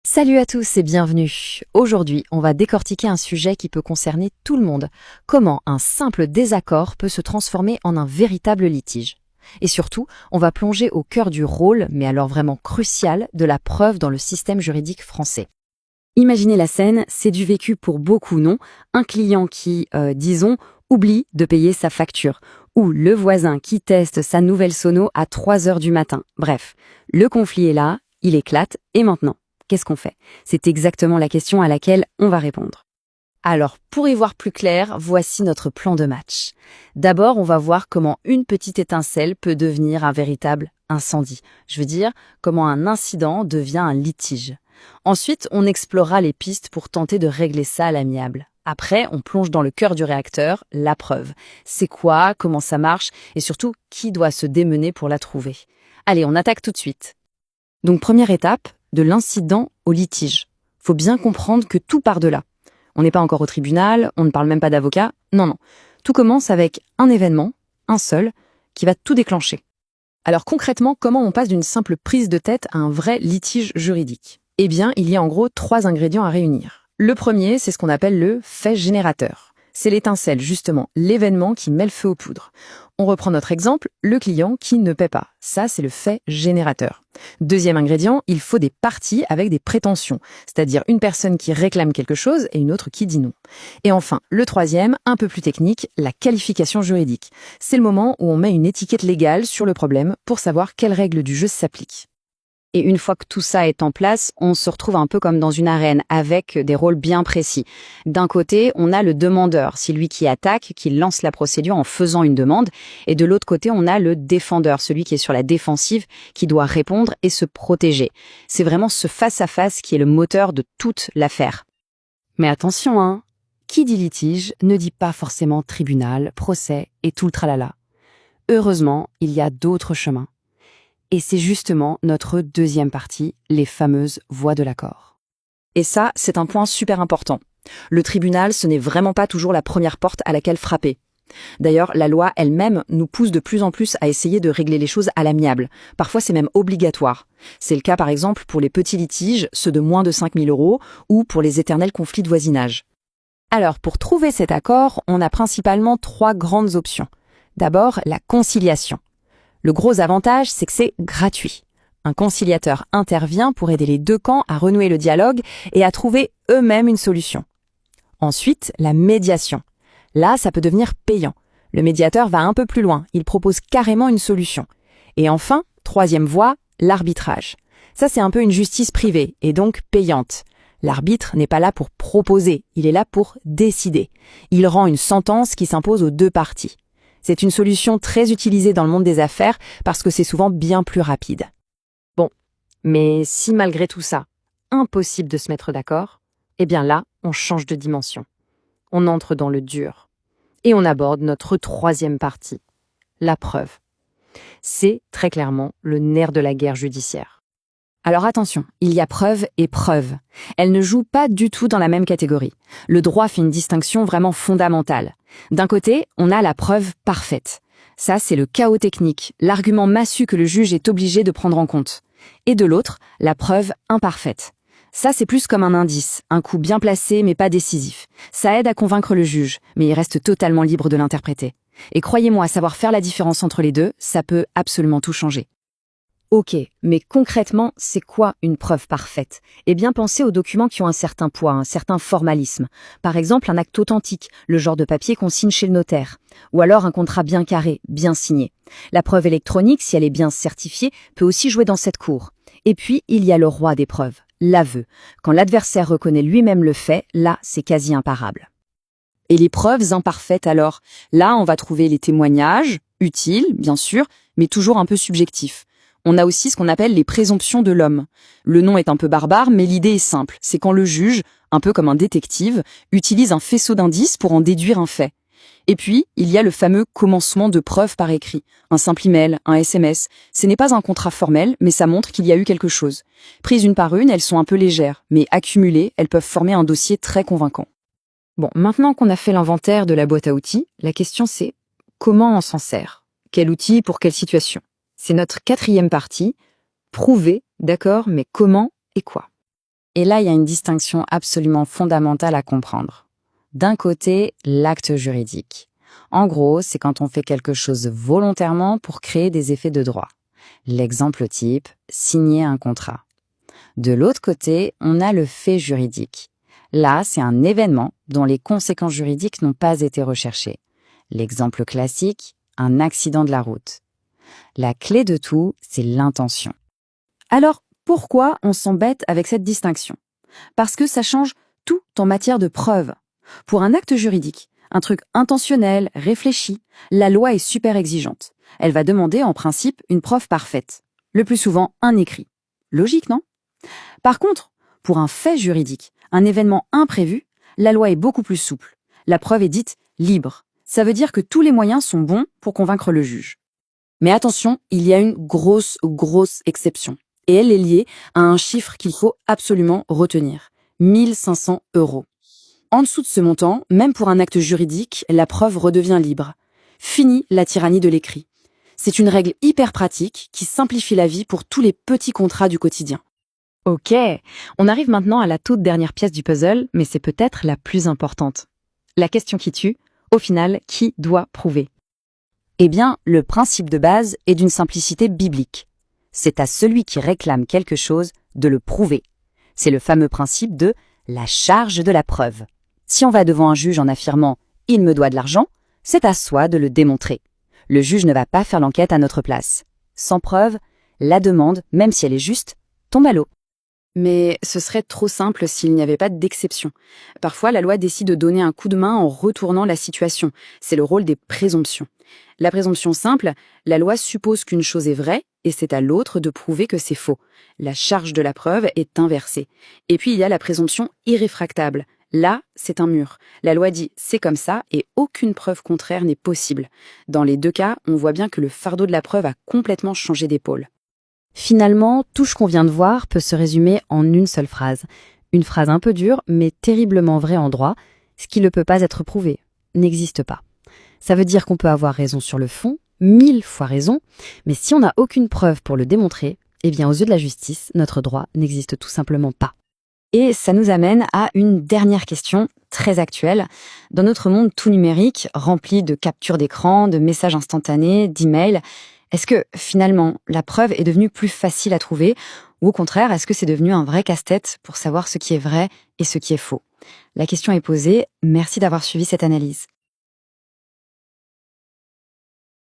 Salut à tous et bienvenue. Aujourd'hui, on va décortiquer un sujet qui peut concerner tout le monde. Comment un simple désaccord peut se transformer en un véritable litige. Et surtout, on va plonger au cœur du rôle, mais alors vraiment crucial, de la preuve dans le système juridique français. Imaginez la scène, c'est du vécu pour beaucoup, non? Un client qui, disons, oublie de payer sa facture, ou le voisin qui teste sa nouvelle sono à 3 heures du matin. Bref, le conflit est là, il éclate, et maintenant, qu'est-ce qu'on fait? C'est exactement la question à laquelle on va répondre. Alors, pour y voir plus clair, voici notre plan de match. D'abord, on va voir comment une petite étincelle peut devenir un véritable incendie. Je veux dire, comment un incident devient un litige. Ensuite, on explorera les pistes pour tenter de régler ça à l'amiable. Après, on plonge dans le cœur du réacteur, la preuve. C'est quoi, comment ça marche, et surtout, qui doit se démener pour la trouver. Allez, on attaque tout de suite. Donc, première étape, de l'incident au litige. Faut bien comprendre que tout part de là. On n'est pas encore au tribunal, on ne parle même pas d'avocat. Non, non. Tout commence avec un événement, un seul, qui va tout déclencher. Alors concrètement, comment on passe d'une simple prise de tête à un vrai litige juridique? Eh bien, il y a en gros 3 ingrédients à réunir. Le premier, c'est ce qu'on appelle le fait générateur. C'est l'étincelle, justement, l'événement qui met le feu aux poudres. On reprend notre exemple, le client qui ne paie pas. Ça, c'est le fait générateur. Deuxième ingrédient, il faut des parties avec des prétentions, c'est-à-dire une personne qui réclame quelque chose et une autre qui dit non. Et enfin, le troisième, un peu plus technique, la qualification juridique. C'est le moment où on met une étiquette légale sur le problème pour savoir quelles règles du jeu s'appliquent. Et une fois que tout ça est en place, on se retrouve un peu comme dans une arène avec des rôles bien précis. D'un côté, on a le demandeur, celui qui attaque, qui lance la procédure en faisant une demande. Et de l'autre côté, on a le défendeur, celui qui est sur la défensive, qui doit répondre et se protéger. C'est vraiment ce face-à-face qui est le moteur de toute l'affaire. Mais attention, hein, qui dit litige ne dit pas forcément tribunal, procès et tout le tralala. Heureusement, il y a d'autres chemins. Et c'est justement notre deuxième partie, les fameuses voies de l'accord. Et ça, c'est un point super important. Le tribunal, ce n'est vraiment pas toujours la première porte à laquelle frapper. D'ailleurs, la loi elle-même nous pousse de plus en plus à essayer de régler les choses à l'amiable. Parfois, c'est même obligatoire. C'est le cas par exemple pour les petits litiges, ceux de moins de 5 000 €, ou pour les éternels conflits de voisinage. Alors, pour trouver cet accord, on a principalement 3 grandes options. D'abord, la conciliation. Le gros avantage, c'est que c'est gratuit. Un conciliateur intervient pour aider les deux camps à renouer le dialogue et à trouver eux-mêmes une solution. Ensuite, la médiation. Là, ça peut devenir payant. Le médiateur va un peu plus loin, il propose carrément une solution. Et enfin, troisième voie, l'arbitrage. Ça, c'est un peu une justice privée et donc payante. L'arbitre n'est pas là pour proposer, il est là pour décider. Il rend une sentence qui s'impose aux deux parties. C'est une solution très utilisée dans le monde des affaires parce que c'est souvent bien plus rapide. Bon, mais si malgré tout ça, impossible de se mettre d'accord, eh bien là, on change de dimension. On entre dans le dur. Et on aborde notre troisième partie, la preuve. C'est très clairement le nerf de la guerre judiciaire. Alors attention, il y a preuve et preuve. Elles ne jouent pas du tout dans la même catégorie. Le droit fait une distinction vraiment fondamentale. D'un côté, on a la preuve parfaite. Ça, c'est le chaos technique, l'argument massu que le juge est obligé de prendre en compte. Et de l'autre, la preuve imparfaite. Ça, c'est plus comme un indice, un coup bien placé mais pas décisif. Ça aide à convaincre le juge, mais il reste totalement libre de l'interpréter. Et croyez-moi, savoir faire la différence entre les deux, ça peut absolument tout changer. Ok, mais concrètement, c'est quoi une preuve parfaite? Eh bien, pensez aux documents qui ont un certain poids, un certain formalisme. Par exemple, un acte authentique, le genre de papier qu'on signe chez le notaire. Ou alors un contrat bien carré, bien signé. La preuve électronique, si elle est bien certifiée, peut aussi jouer dans cette cour. Et puis, il y a le roi des preuves, l'aveu. Quand l'adversaire reconnaît lui-même le fait, là, c'est quasi imparable. Et les preuves imparfaites alors? Là, on va trouver les témoignages, utiles, bien sûr, mais toujours un peu subjectifs. On a aussi ce qu'on appelle les présomptions de l'homme. Le nom est un peu barbare, mais l'idée est simple. C'est quand le juge, un peu comme un détective, utilise un faisceau d'indices pour en déduire un fait. Et puis, il y a le fameux commencement de preuve par écrit. Un simple email, un SMS. Ce n'est pas un contrat formel, mais ça montre qu'il y a eu quelque chose. Prises une par une, elles sont un peu légères, mais accumulées, elles peuvent former un dossier très convaincant. Bon, maintenant qu'on a fait l'inventaire de la boîte à outils, la question c'est comment on s'en sert? Quel outil pour quelle situation? C'est notre quatrième partie. Prouver, d'accord, mais comment et quoi? Et là, il y a une distinction absolument fondamentale à comprendre. D'un côté, l'acte juridique. En gros, c'est quand on fait quelque chose volontairement pour créer des effets de droit. L'exemple type, signer un contrat. De l'autre côté, on a le fait juridique. Là, c'est un événement dont les conséquences juridiques n'ont pas été recherchées. L'exemple classique, un accident de la route. La clé de tout, c'est l'intention. Alors, pourquoi on s'embête avec cette distinction? Parce que ça change tout en matière de preuve. Pour un acte juridique, un truc intentionnel, réfléchi, la loi est super exigeante. Elle va demander en principe une preuve parfaite. Le plus souvent, un écrit. Logique, non? Par contre, pour un fait juridique, un événement imprévu, la loi est beaucoup plus souple. La preuve est dite libre. Ça veut dire que tous les moyens sont bons pour convaincre le juge. Mais attention, il y a une grosse exception. Et elle est liée à un chiffre qu'il faut absolument retenir. 1500 €. En dessous de ce montant, même pour un acte juridique, la preuve redevient libre. Fini la tyrannie de l'écrit. C'est une règle hyper pratique qui simplifie la vie pour tous les petits contrats du quotidien. Ok, on arrive maintenant à la toute dernière pièce du puzzle, mais c'est peut-être la plus importante. La question qui tue, au final, qui doit prouver? Eh bien, le principe de base est d'une simplicité biblique. C'est à celui qui réclame quelque chose de le prouver. C'est le fameux principe de la charge de la preuve. Si on va devant un juge en affirmant « il me doit de l'argent », c'est à soi de le démontrer. Le juge ne va pas faire l'enquête à notre place. Sans preuve, la demande, même si elle est juste, tombe à l'eau. Mais ce serait trop simple s'il n'y avait pas d'exception. Parfois, la loi décide de donner un coup de main en retournant la situation. C'est le rôle des présomptions. La présomption simple, la loi suppose qu'une chose est vraie et c'est à l'autre de prouver que c'est faux. La charge de la preuve est inversée. Et puis il y a la présomption irréfractable. Là, c'est un mur. La loi dit c'est comme ça et aucune preuve contraire n'est possible. Dans les deux cas, on voit bien que le fardeau de la preuve a complètement changé d'épaule. Finalement, tout ce qu'on vient de voir peut se résumer en une seule phrase. Une phrase un peu dure, mais terriblement vraie en droit. Ce qui ne peut pas être prouvé n'existe pas. Ça veut dire qu'on peut avoir raison sur le fond, 1000 fois raison, mais si on n'a aucune preuve pour le démontrer, eh bien aux yeux de la justice, notre droit n'existe tout simplement pas. Et ça nous amène à une dernière question très actuelle. Dans notre monde tout numérique, rempli de captures d'écran, de messages instantanés, d'emails, est-ce que finalement la preuve est devenue plus facile à trouver ou au contraire, est-ce que c'est devenu un vrai casse-tête pour savoir ce qui est vrai et ce qui est faux? La question est posée, merci d'avoir suivi cette analyse.